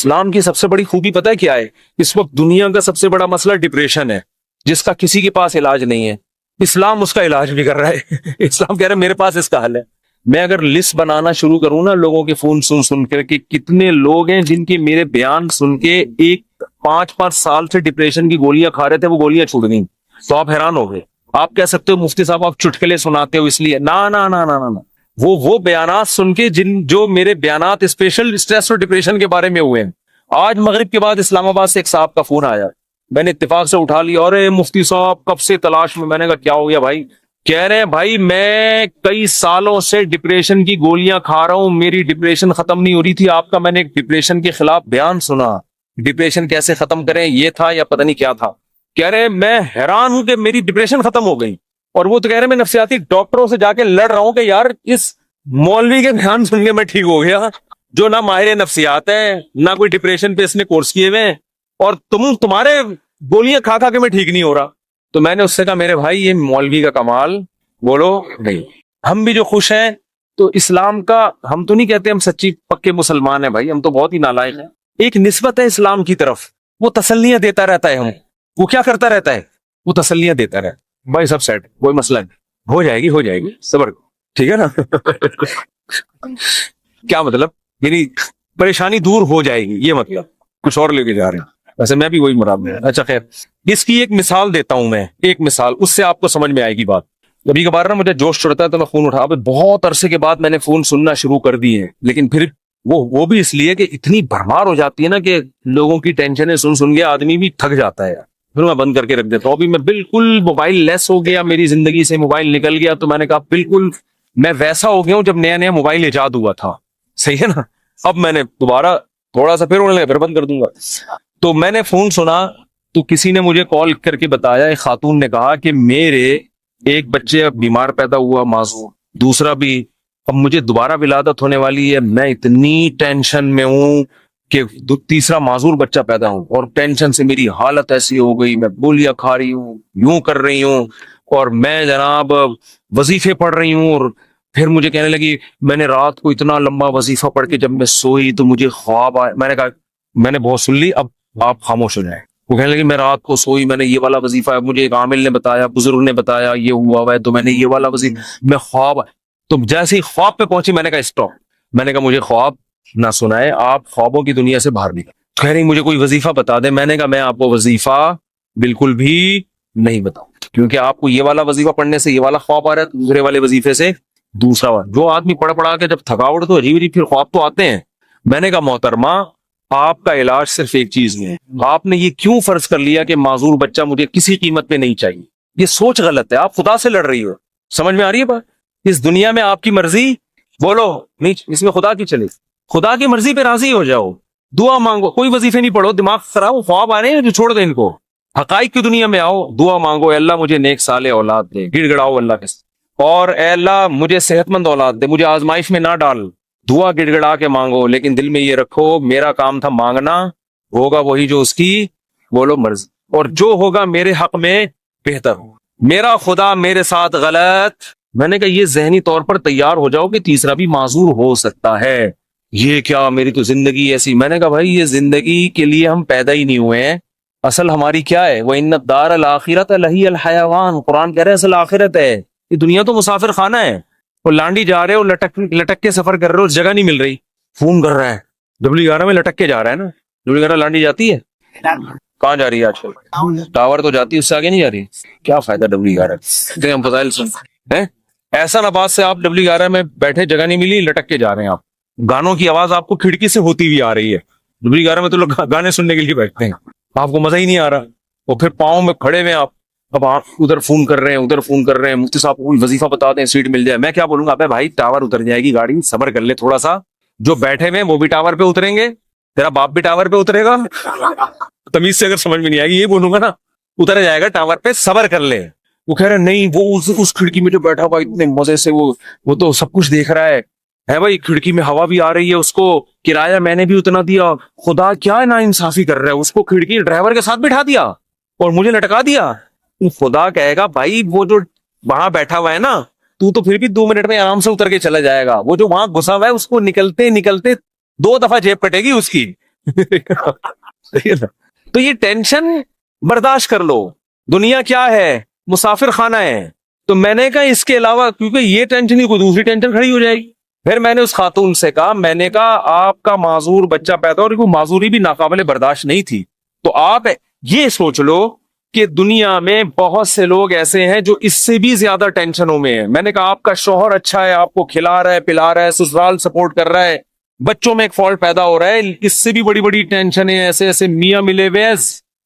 اسلام کی سب سے بڑی خوبی پتہ ہے کیا ہے؟ اس وقت دنیا کا سب سے بڑا مسئلہ ڈپریشن ہے، جس کا کسی کے پاس علاج نہیں ہے۔ اسلام اس کا علاج بھی کر رہا ہے۔ اسلام کہہ رہا ہے میرے پاس اس کا حل ہے۔ میں اگر لسٹ بنانا شروع کروں نا لوگوں کے فون سن کر کہ کتنے لوگ ہیں جن کے میرے بیان سن کے ایک 5 سال سے ڈپریشن کی گولیاں کھا رہے تھے، وہ گولیاں چھوٹ گئیں، تو آپ حیران ہو گئے۔ آپ کہہ سکتے ہو مفتی صاحب آپ چٹکلے سناتے ہو اس لیے، نا نا نا نا نا، وہ بیانات سن کے جو میرے بیانات اسپیشل اسٹریس اور ڈپریشن کے بارے میں ہوئے ہیں۔ آج مغرب کے بعد اسلام آباد سے ایک صاحب کا فون آیا، میں نے اتفاق سے اٹھا لیا، اور مفتی صاحب کب سے تلاش میں؟ میں نے کہا کیا ہو گیا بھائی؟ کہہ رہے ہیں بھائی میں کئی سالوں سے ڈپریشن کی گولیاں کھا رہا ہوں، میری ڈپریشن ختم نہیں ہو رہی تھی، آپ کا میں نے ایک ڈپریشن کے خلاف بیان سنا، ڈپریشن کیسے ختم کریں یہ تھا یا پتہ نہیں کیا تھا۔ کہہ رہے میں حیران ہوں کہ میری ڈپریشن ختم ہو گئی، اور وہ تو کہہ رہے میں نفسیاتی ڈاکٹروں سے جا کے لڑ رہا ہوں کہ یار اس مولوی کے بیان سن کے میں ٹھیک ہو گیا، جو نہ ماہر نفسیات ہے نہ کوئی ڈپریشن پہ اس نے کورس کیے ہوئے ہیں، اور تمہارے گولیاں کھا کھا کے میں ٹھیک نہیں ہو رہا۔ تو میں نے اس سے کہا میرے بھائی یہ مولوی کا کمال بولو نہیں، ہم بھی جو خوش ہیں تو اسلام کا، ہم تو نہیں کہتے ہم سچی پکے مسلمان ہیں بھائی، ہم تو بہت ہی نالائق ہیں۔ ایک نسبت ہے اسلام کی طرف، وہ تسلیاں دیتا رہتا ہے، وہ کیا کرتا رہتا ہے؟ وہ تسلیاں دیتا رہتا ہے، بھائی سب سیٹ، کوئی مسئلہ نہیں، ہو جائے گی صبر، ٹھیک ہے نا؟ کیا مطلب؟ یعنی پریشانی دور ہو جائے گی، یہ مطلب کچھ اور لے کے جا رہے ہیں، ویسے میں بھی وہی مراد میں۔ اچھا خیر، اس کی ایک مثال دیتا ہوں میں، ایک مثال، اس سے آپ کو سمجھ میں آئے گی بات۔ کبھی کبھار نا مجھے جوش چڑھتا ہے تو میں فون اٹھا، بہت عرصے کے بعد میں نے فون سننا شروع کر دی ہے، لیکن پھر وہ بھی اس لیے کہ اتنی بھرمار ہو جاتی ہے نا کہ لوگوں کی ٹینشنیں سن کے آدمی بھی تھک جاتا ہے، پھر میں بند کر کے رکھ دیتا ہوں۔ ابھی میں بالکل موبائل لیس ہو گیا، میری زندگی سے موبائل نکل گیا، تو میں نے کہا بالکل میں ویسا ہو گیا ہوں جب نیا موبائل ایجاد ہوا تھا، صحیح ہے نا؟ اب میں نے دوبارہ تھوڑا سا پھر بند کر دوں گا۔ تو میں نے فون سنا تو کسی نے مجھے کال کر کے بتایا، ایک خاتون نے کہا کہ میرے ایک بچے اب بیمار پیدا ہوا معذور، دوسرا بھی اب مجھے دوبارہ ولادت ہونے والی ہے، میں اتنی ٹینشن میں ہوں کہ تیسرا معذور بچہ پیدا ہوں، اور ٹینشن سے میری حالت ایسی ہو گئی، میں گولیاں کھا رہی ہوں، یوں کر رہی ہوں، اور میں جناب وظیفے پڑھ رہی ہوں۔ اور پھر مجھے کہنے لگی میں نے رات کو اتنا لمبا وظیفہ پڑھ کے جب میں سوئی تو مجھے خواب آیا۔ میں نے کہا میں نے بہت سن لی، اب آپ خاموش ہو جائیں۔ وہ کہنے لگی میں رات کو سوئی، میں نے یہ والا وظیفہ ہے، مجھے ایک عامل نے بتایا، بزرگ نے بتایا یہ ہوا ہے، تو میں نے یہ والا وظیفہ، میں خواب، تو جیسے ہی خواب پہ پہنچی میں نے کہا اسٹاپ، میں نے کہا مجھے خواب نہ سنائے، آپ خوابوں کی دنیا سے باہر نکل۔ کہہ رہی مجھے کوئی وظیفہ بتا دے۔ میں نے کہا میں آپ کو وظیفہ بالکل بھی نہیں بتاؤں، کیونکہ آپ کو یہ والا وظیفہ پڑھنے سے یہ والا خواب آ رہا ہے، دوسرے والے وظیفے سے دوسرا والا۔ جو آدمی پڑھا کے جب تھکاوٹ تو عجیب پھر خواب تو آتے ہیں۔ میں نے کہا محترمہ آپ کا علاج صرف ایک چیز میں ہے، آپ نے یہ کیوں فرض کر لیا کہ معذور بچہ مجھے کسی قیمت پہ نہیں چاہیے؟ یہ سوچ غلط ہے، آپ خدا سے لڑ رہی ہو۔ سمجھ میں آ رہی ہے بات؟ اس دنیا میں آپ کی مرضی بولو نہیں، اس میں خدا کی چلے، خدا کی مرضی پہ راضی ہو جاؤ، دعا مانگو، کوئی وظیفے نہیں پڑھو، دماغ خراب، خواب آ رہے ہیں جو چھوڑ دیں ان کو، حقائق کی دنیا میں آؤ، دعا مانگو، اے اللہ مجھے نیک صالح اولاد دے، گڑ گڑاؤ اللہ کے، اور اے اللہ مجھے صحت مند اولاد دے، مجھے آزمائش میں نہ ڈال، دعا گڑ گڑا کے مانگو، لیکن دل میں یہ رکھو میرا کام تھا مانگنا، ہوگا وہی جو اس کی بولو مرضی، اور جو ہوگا میرے حق میں بہتر ہو، میرا خدا میرے ساتھ غلط۔ میں نے کہا یہ ذہنی طور پر تیار ہو جاؤ کہ تیسرا بھی معذور ہو سکتا ہے، یہ کیا میری تو زندگی ایسی۔ میں نے کہا بھائی یہ زندگی کے لیے ہم پیدا ہی نہیں ہوئے ہیں، اصل ہماری کیا ہے؟ وَإِنَّ الدَّارَ الْآخِرَةَ لَهِيَ الْحَيَوَانُ، قرآن کہہ رہے ہیں اصل آخرت ہے، یہ دنیا تو مسافر خانہ ہے، وہ لانڈی جا رہے ہو، لٹک کے سفر کر رہے ہو، جگہ نہیں مل رہی، فون کر رہا ہے W11 میں لٹک کے جا رہا ہے نا، W11 لانڈی جاتی ہے، کہاں جا رہی ہے آج کل؟ ٹاور تو جاتی ہے، اس سے آگے نہیں جا رہی، کیا فائدہ W11 ہم فضائل سن ایسا نبات سے آپ W11 میں بیٹھے، جگہ نہیں ملی، لٹک کے جا رہے ہیں آپ، گانوں کی آواز آپ کو کھڑکی سے ہوتی ہوئی آ رہی ہے، W11 میں تو لوگ گانے سننے کے لیے بیٹھتے ہیں، آپ کو مزہ ہی نہیں آ رہا، اور پھر پاؤں میں کھڑے ہوئے آپ، اب آپ ادھر فون کر رہے ہیں ادھر فون کر رہے ہیں، مفتی صاحب کو کوئی وظیفہ بتا دیں سیٹ مل جائے۔ میں کیا بولوں گا؟ ابے بھائی ٹاور اتر جائے گی گاڑی، صبر کر لے تھوڑا سا، جو بیٹھے ہوئے وہ بھی ٹاور پہ اتریں گے، تیرا باپ بھی ٹاور پہ اترے گا، تمیز سے اگر سمجھ میں نہیں آئے گی یہ بولوں گا نا، اتر جائے گا ٹاور پہ، صبر کر لے۔ وہ کہہ رہے نہیں وہ اس کھڑکی میں جو بیٹھا ہوا اتنے مزے سے وہ تو سب کچھ دیکھ رہا ہے بھائی، کھڑکی میں ہوا بھی آ رہی ہے، اس کو کرایہ میں نے بھی اتنا دیا، خدا کیا نا انصافی کر رہا ہے، اس کو کھڑکی ڈرائیور کے ساتھ بٹھا دیا اور مجھے لٹکا دیا۔ خدا کہے گا بھائی وہ جو وہاں بیٹھا ہوا ہے نا، تو پھر بھی 2 منٹ میں آرام سے اتر کے چلا جائے گا، وہ جو وہاں گھسا ہوا ہے اس کو نکلتے 2 دفعہ جیب کٹے گی اس کی، تو یہ ٹینشن برداشت کر لو. دنیا کیا ہے؟ مسافر خانہ ہے. تو میں نے کہا اس کے علاوہ کیونکہ یہ ٹینشن ہی کوئی دوسری ٹینشن کھڑی ہو جائے گی. پھر میں نے اس خاتون سے کہا، میں نے کہا آپ کا معذور بچہ پیدا، اور کوئی معذوری بھی ناقابل برداشت نہیں تھی، تو آپ یہ سوچ لو کہ دنیا میں بہت سے لوگ ایسے ہیں جو اس سے بھی زیادہ ٹینشنوں میں ہیں. میں نے کہا آپ کا شوہر اچھا ہے، آپ کو کھلا رہا ہے پلا رہا ہے، سسرال سپورٹ کر رہا ہے، بچوں میں ایک فالٹ پیدا ہو رہا ہے، اس سے بھی بڑی بڑی ٹینشنیں، ایسے ایسے میاں ملے ہوئے ہیں،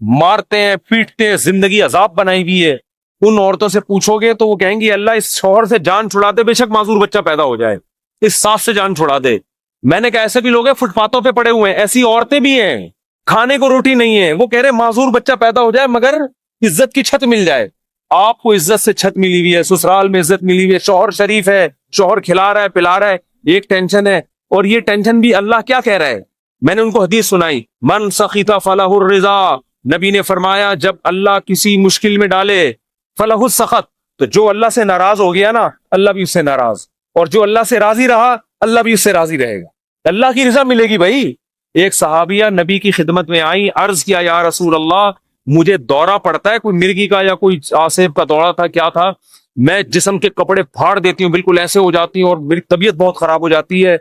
مارتے ہیں پیٹتے ہیں، زندگی عذاب بنائی ہوئی ہے. ان عورتوں سے پوچھو گے تو وہ کہیں گی اللہ اس شوہر سے جان چھڑا دے، بے شک معذور بچہ پیدا ہو جائے، اس ساس سے جان چھڑا دے. میں نے کہا ایسے بھی لوگ ہیں فٹ پاتھوں پہ پڑے ہوئے ہیں، ایسی عورتیں بھی ہیں کھانے کو روٹی نہیں ہے، وہ کہہ رہے معذور بچہ پیدا ہو جائے مگر عزت کی چھت مل جائے. آپ کو عزت سے چھت ملی ہوئی ہے، سسرال میں عزت ملی ہوئی ہے، شوہر شریف ہے، شوہر کھلا رہا ہے پلا رہا ہے، ایک ٹینشن ہے. اور یہ ٹینشن بھی اللہ کیا کہہ رہا ہے؟ میں نے ان کو حدیث سنائی، من سخط فلہ الرضا. نبی نے فرمایا جب اللہ کسی مشکل میں ڈالے فلہ السخط، تو جو اللہ سے ناراض ہو گیا نا اللہ بھی اس سے ناراض، اور جو اللہ سے راضی رہا اللہ بھی اس سے راضی رہے گا. اللہ کی رضا ملے گی بھائی. ایک صحابیہ نبی کی خدمت میں آئی، عرض کیا یا رسول اللہ مجھے دورہ پڑتا ہے، کوئی مرگی کا یا کوئی آسیب کا دورہ تھا کیا تھا، میں جسم کے کپڑے پھاڑ دیتی ہوں، بالکل ایسے ہو جاتی ہوں اور میری طبیعت بہت خراب ہو جاتی ہے،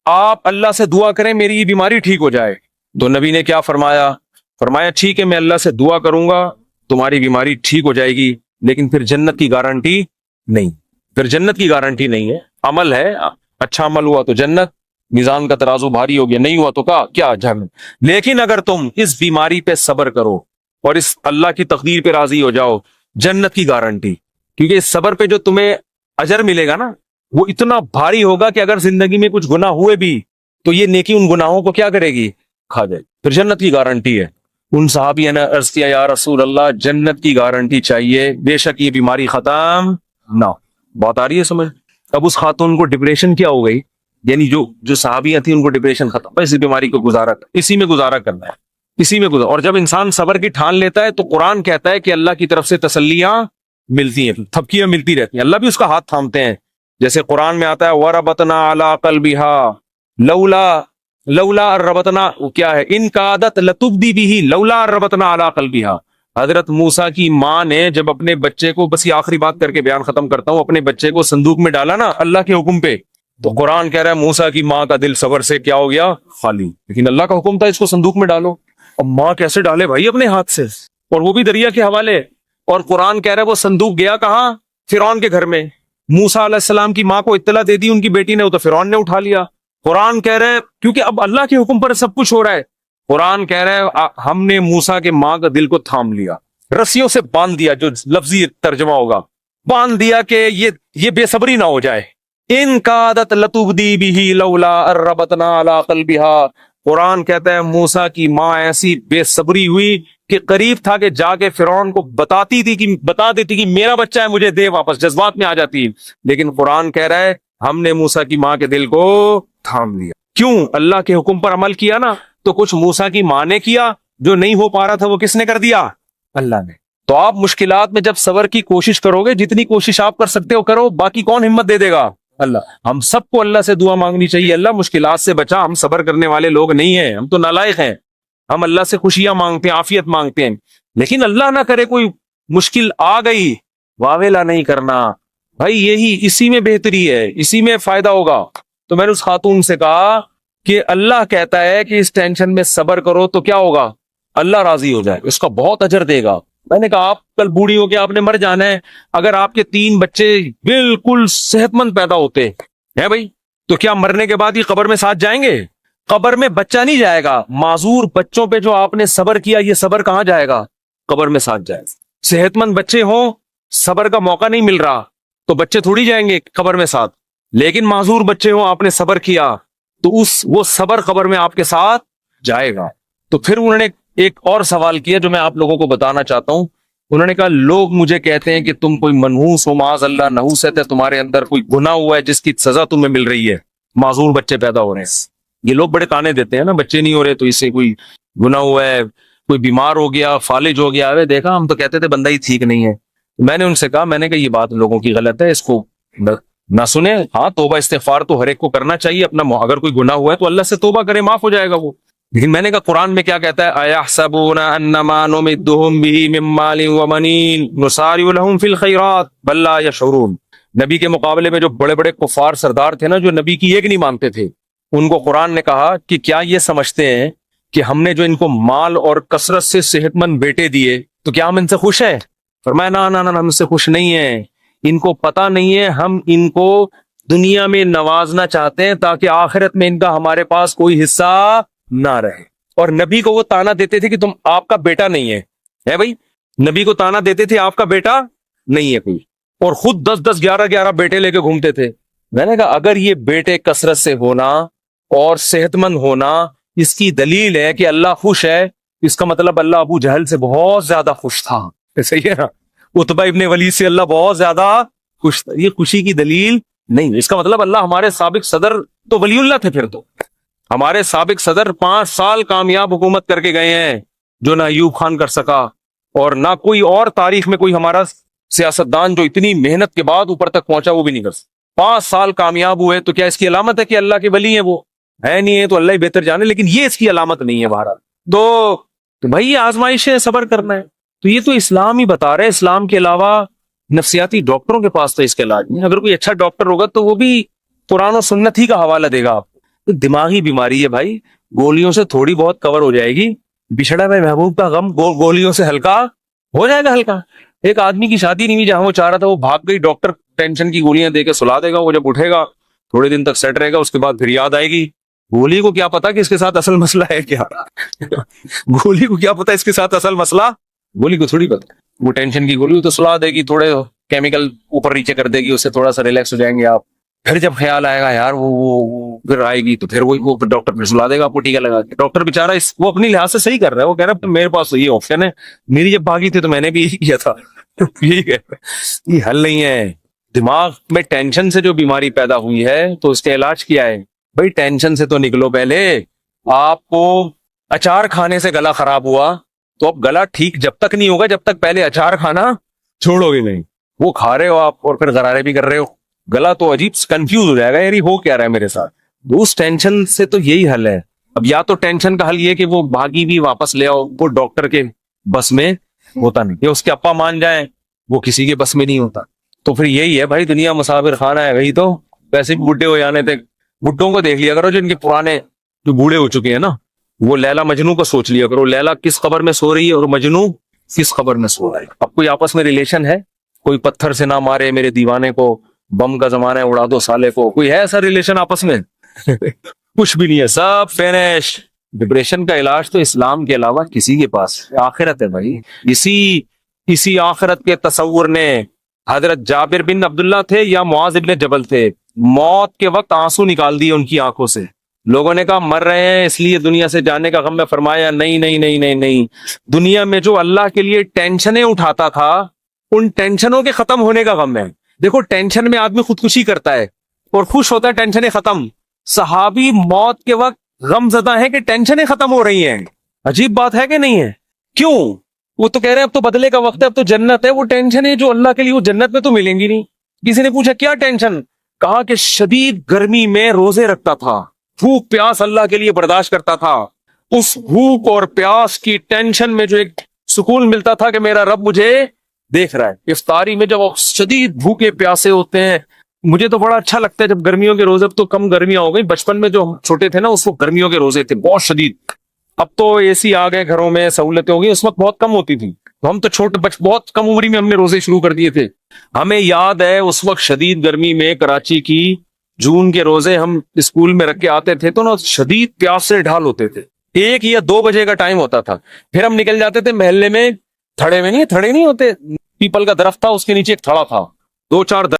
آپ اللہ سے دعا کریں میری یہ بیماری ٹھیک ہو جائے. تو نبی نے کیا فرمایا؟ فرمایا ٹھیک ہے میں اللہ سے دعا کروں گا تمہاری بیماری ٹھیک ہو جائے گی، لیکن پھر جنت کی گارنٹی نہیں. پھر جنت کی گارنٹی نہیں ہے. عمل ہے، اچھا عمل ہوا تو جنت، میزان کا ترازو بھاری ہو گیا، نہیں ہوا تو کیا جہنم. لیکن اگر تم اس بیماری پہ صبر کرو اور اس اللہ کی تقدیر پہ راضی ہو جاؤ، جنت کی گارنٹی. کیونکہ اس صبر پہ جو تمہیں اجر ملے گا نا وہ اتنا بھاری ہوگا کہ اگر زندگی میں کچھ گناہ ہوئے بھی تو یہ نیکی ان گناہوں کو کیا کرے گی؟ کھا جائے. پھر جنت کی گارنٹی ہے. ان صحابی نے عرض کیا یا رسول اللہ جنت کی گارنٹی چاہیے، بے شک یہ بیماری ختم نہ. بات آ رہی ہے سمجھ؟ اب اس خاتون کو ڈپریشن کیا ہو گئی، یعنی جو صحابیاں تھیں ان کو ڈپریشن ختم، اسی بیماری کو اسی میں گزارا کرنا ہے، اسی میں گزارا. اور جب انسان صبر کی ٹھان لیتا ہے تو قرآن کہتا ہے کہ اللہ کی طرف سے تسلیاں ملتی ہیں، تھپکیاں ملتی رہتی ہیں، اللہ بھی اس کا ہاتھ تھامتے ہیں. جیسے قرآن میں آتا ہے وَرَبَطْنَا عَلَىٰ قَلْبِهَا لولا ربطنا، کیا ہے ان کا عادت لتبدی بھی لولا ربطنا علی قلبها. حضرت موسیٰ کی ماں نے جب اپنے بچے کو، بس یہ آخری بات کر کے بیان ختم کرتا ہوں، اپنے بچے کو صندوق میں ڈالا نا اللہ کے حکم پہ، تو قرآن کہہ رہا ہے موسیٰ کی ماں کا دل صبر سے کیا ہو گیا؟ خالی. لیکن اللہ کا حکم تھا اس کو صندوق میں ڈالو. اب ماں کیسے ڈالے بھائی اپنے ہاتھ سے، اور وہ بھی دریا کے حوالے. اور قرآن کہہ رہا ہے وہ صندوق گیا کہاں؟ فرعون کے گھر میں. موسیٰ علیہ السلام کی ماں کو اطلاع دے دی ان کی بیٹی نے، وہ تو فرعون نے اٹھا لیا. قرآن کہہ رہے کیونکہ اب اللہ کے حکم پر سب کچھ ہو رہا ہے. قرآن کہہ رہے ہم نے موسیٰ کے ماں کا دل کو تھام لیا، رسیوں سے باندھ دیا، جو لفظی ترجمہ ہوگا باندھ دیا کہ یہ بے صبری نہ ہو جائے. ان کا عادت لتبدی بھی لولا ربطنا علی قلبها. قرآن کہتا ہے موسیٰ کی ماں ایسی بے صبری ہوئی کہ قریب تھا کہ جا کے فرعون کو بتا دیتی کہ میرا بچہ ہے مجھے دے واپس، جذبات میں آ جاتی. لیکن قرآن کہہ رہا ہے ہم نے موسیٰ کی ماں کے دل کو تھام لیا. کیوں؟ اللہ کے حکم پر عمل کیا نا. تو کچھ موسیٰ کی ماں نے کیا، جو نہیں ہو پا رہا تھا وہ کس نے کر دیا؟ اللہ نے. تو آپ مشکلات میں جب صبر کی کوشش کرو گے، جتنی کوشش آپ کر سکتے ہو کرو، باقی کون ہمت دے گا؟ اللہ. ہم سب کو اللہ سے دعا مانگنی چاہیے، اللہ مشکلات سے بچا. ہم صبر کرنے والے لوگ نہیں ہیں، ہم تو نالائق ہیں. ہم اللہ سے خوشیاں مانگتے ہیں، عافیت مانگتے ہیں، لیکن اللہ نہ کرے کوئی مشکل آ گئی، واویلا نہیں کرنا بھائی. اسی میں بہتری ہے، اسی میں فائدہ ہوگا. تو میں نے اس خاتون سے کہا کہ اللہ کہتا ہے کہ اس ٹینشن میں صبر کرو تو کیا ہوگا؟ اللہ راضی ہو جائے، اس کا بہت اجر دے گا. میں نے کہا آپ کل بوڑھی ہو کے آپ نے مر جانا ہے، اگر آپ کے 3 بچے بالکل صحت مند پیدا ہوتے ہیں بھائی، تو کیا مرنے کے بعد ہی قبر میں ساتھ جائیں گے؟ قبر میں بچہ نہیں جائے گا. معذور بچوں پہ جو آپ نے صبر کیا، یہ صبر کہاں جائے گا؟ قبر میں ساتھ جائے. صحت مند بچے ہوں، صبر کا موقع نہیں مل رہا تو بچے تھوڑی جائیں گے قبر میں ساتھ. لیکن معذور بچے ہوں، آپ نے صبر کیا تو وہ صبر قبر میں آپ کے ساتھ جائے گا. تو پھر انہوں نے ایک اور سوال کیا جو میں آپ لوگوں کو بتانا چاہتا ہوں. انہوں نے کہا لوگ مجھے کہتے ہیں کہ تم کوئی منحوس ہو، معاذ اللہ، نحوست ہے تمہارے اندر، کوئی گناہ ہوا ہے جس کی سزا تمہیں مل رہی ہے، معذور بچے پیدا ہو رہے ہیں. یہ لوگ بڑے تانے دیتے ہیں نا، بچے نہیں ہو رہے تو اس سے کوئی گناہ ہوا ہے، کوئی بیمار ہو گیا، فالج ہو گیا. دیکھا ہم تو کہتے تھے بندہ ہی ٹھیک نہیں ہے. میں نے ان سے کہا، میں نے کہا یہ بات لوگوں کی غلط ہے، اس کو نہ سنیں. ہاں توبہ استغفار تو ہر ایک کو کرنا چاہیے اپنا، اگر کوئی گناہ ہوا ہے تو اللہ سے توبہ کرے، معاف ہو جائے گا وہ. لیکن میں نے کہا قرآن میں کیا کہتا ہے، اَيَحْسَبُونَ أَنَّمَا نُمِدُّهُم بِهِ مِن مَّالٍ وَبَنِينَ نُسَارِعُ لَهُمْ فِي الْخَيْرَاتِ بَل لَّا يَشْعُرُونَ۔ نبی کے مقابلے میں جو بڑے بڑے کفار سردار تھے نا، جو نبی کی ایک نہیں مانتے تھے، ان کو قرآن نے کہا کہ کیا یہ سمجھتے ہیں کہ ہم نے جو ان کو مال اور کثرت سے صحت مند بیٹے دیے تو کیا ہم ان سے خوش ہیں؟ فرمایا نا نا نا، ہم ان سے خوش نہیں ہیں، ان کو پتہ نہیں ہے ہم ان کو دنیا میں نوازنا چاہتے ہیں تاکہ آخرت میں ان کا ہمارے پاس کوئی حصہ نہ رہے۔ اور نبی کو وہ تانا دیتے تھے کہ تم آپ کا بیٹا نہیں ہے بھائی، نبی کو تانا دیتے تھے آپ کا بیٹا نہیں ہے کوئی، اور خود 10 11 بیٹے لے کے گھومتے تھے۔ میں نے کہا اگر یہ بیٹے کثرت سے ہونا اور صحت مند ہونا اس کی دلیل ہے کہ اللہ خوش ہے، اس کا مطلب اللہ ابو جہل سے بہت زیادہ خوش تھا، صحیح ہے نا؟ عتبہ ابن ولید سے اللہ بہت زیادہ خوش تھا، یہ خوشی کی دلیل نہیں۔ اس کا مطلب اللہ ہمارے سابق صدر تو ولی اللہ تھے، پھر تو ہمارے سابق صدر 5 سال کامیاب حکومت کر کے گئے ہیں جو نہ ایوب خان کر سکا، اور نہ کوئی اور تاریخ میں کوئی ہمارا سیاستدان جو اتنی محنت کے بعد اوپر تک پہنچا وہ بھی نہیں کر سکتا۔ 5 سال کامیاب ہوئے تو کیا اس کی علامت ہے کہ اللہ کے ولی ہیں؟ وہ ہے نہیں ہے تو اللہ ہی بہتر جانے، لیکن یہ اس کی علامت نہیں ہے۔ بہرحال تو بھائی یہ آزمائش ہے، صبر کرنا ہے۔ تو یہ تو اسلام ہی بتا رہے، اسلام کے علاوہ نفسیاتی ڈاکٹروں کے پاس تو اس کے علاج نہیں۔ اگر کوئی اچھا ڈاکٹر ہوگا تو وہ بھی قرآن و سنت ہی کا حوالہ دے گا آپ کو۔ دماغی بیماری ہے بھائی، گولیوں سے تھوڑی بہت کور ہو جائے گی، بچھڑا میں محبوب کا غم گولیوں سے ہلکا ہو جائے گا ہلکا۔ ایک آدمی کی شادی نہیں ہوئی جہاں وہ چاہ رہا تھا، وہ بھاگ گئی، ڈاکٹر ٹینشن کی گولیاں دے کے سلا دے گا، وہ جب اٹھے گا تھوڑے دن تک سیٹ رہے گا، اس کے بعد پھر یاد آئے گی۔ گولی کو کیا پتا کہ اس کے ساتھ اصل مسئلہ ہے کیا؟ گولی کو کیا پتا اس کے ساتھ اصل مسئلہ، گولی کو تھوڑی پتا۔ وہ ٹینشن کی گولی تو سلا دے گی، تھوڑے کیمیکل اوپر نیچے کر دے گی، اس سے تھوڑا سا ریلیکس ہو جائیں گے آپ۔ پھر جب خیال آئے گا یار وہ پھر آئے گی تو پھر وہ ڈاکٹر پھر سلا دے گا آپ کو ٹیکا لگا کے۔ ڈاکٹر بےچارا وہ اپنی لحاظ سے صحیح کر رہا ہے، وہ کہہ رہا ہے میرے پاس تو یہ آپشن ہے، میری جب بھاگی تھی تو میں نے بھی یہی کیا تھا۔ یہی کہہ رہا ہے، یہ حل نہیں ہے۔ دماغ میں ٹینشن سے جو بیماری پیدا ہوئی ہے تو اس کا علاج کیا ہے بھائی؟ ٹینشن سے تو نکلو پہلے۔ آپ کو اچار کھانے سے گلا خراب ہوا تو اب گلا ٹھیک جب تک نہیں ہوگا جب تک پہلے اچار کھانا چھوڑو گے نہیں۔ وہ کھا رہے ہو آپ اور پھر غرارے بھی کر رہے ہو، گلا تو عجیب کنفیوز ہو جائے گا، یار یہ ہو کیا رہا ہے میرے ساتھ۔ اس ٹینشن سے تو یہی حل ہے۔ اب یا تو ٹینشن کا حل یہ کہ وہ بھاگی بھی واپس لے آؤ، وہ ڈاکٹر کے بس میں ہوتا نہیں، یا اس کے ابا مان جائیں، وہ کسی کے بس میں نہیں ہوتا۔ تو پھر یہی ہے بھائی، دنیا مسافر خانہ ہے، وہی تو ویسے بھی بڈھے ہو جانے تھے۔ بڈھوں کو دیکھ لیا کرو جن کے پرانے جو بوڑھے ہو چکے ہیں نا، وہ لیلا مجنو کو سوچ لیا کرو، لیلا کس قبر میں سو رہی ہے اور مجنو کس قبر میں سو رہا ہے۔ اب کوئی آپس میں ریلیشن ہے؟ کوئی پتھر سے نہ مارے میرے دیوانے کو، بم کا زمانہ ہے اڑا دو سالے کو، کوئی ہے ایسا ریلیشن آپس میں؟ کچھ بھی نہیں ہے، سب فینش۔ ڈپریشن کا علاج تو اسلام کے علاوہ کسی کے پاس، آخرت ہے بھائی۔ اسی آخرت کے تصور نے حضرت جابر بن عبداللہ تھے یا معاذ بن جبل تھے، موت کے وقت آنسو نکال دیے ان کی آنکھوں سے۔ لوگوں نے کہا مر رہے ہیں اس لیے دنیا سے جانے کا غم میں، فرمایا نہیں نہیں نہیں نہیں نہیں، دنیا میں جو اللہ کے لیے ٹینشنیں اٹھاتا تھا ان ٹینشنوں کے ختم ہونے کا غم ہے۔ دیکھو ٹینشن میں آدمی خودکشی کرتا ہے اور خوش ہوتا ہے ٹینشنیں ختم۔ صحابی موت کے وقت غم زدہ ہیں کہ ٹینشنیں ختم ہو رہی ہیں۔ عجیب بات ہے کہ نہیں ہے؟ کیوں؟ وہ تو کہہ رہے ہیں اب تو بدلے کا وقت ہے، اب تو جنت ہے۔ وہ ٹینشن ہے جو اللہ کے لیے وہ جنت میں تو ملیں گی نہیں۔ کسی نے پوچھا کیا ٹینشن؟ کہا کہ شدید گرمی میں روزے رکھتا تھا، بھوک پیاس اللہ کے لیے برداشت کرتا تھا، اس بھوک اور پیاس کی ٹینشن میں جو ایک سکون ملتا تھا کہ میرا رب مجھے دیکھ رہا ہے۔ افطاری میں جب شدید بھوکے پیاسے ہوتے ہیں، مجھے تو بڑا اچھا لگتا ہے جب گرمیوں کے روزے، اب تو کم گرمیاں ہو گئی، بچپن میں جو ہم چھوٹے تھے نا اس وقت گرمیوں کے روزے تھے بہت شدید۔ اب تو اے سی آ گئے گھروں میں، سہولتیں ہو گئی، اس وقت بہت کم ہوتی تھی۔ ہم تو چھوٹے بہت کم عمری میں ہم نے روزے شروع کر دیے تھے۔ ہمیں یاد ہے اس وقت شدید گرمی میں کراچی کی جون کے روزے ہم اسکول میں رکھ کے آتے تھے تو نا شدید پیاس سے ڈھال ہوتے تھے۔ 1 یا 2 بجے کا ٹائم ہوتا تھا، پھر ہم نکل جاتے تھے محلے میں، تھڑے نہیں ہوتے، پیپل کا درخت تھا اس کے نیچے ایک تھڑا تھا، 2-4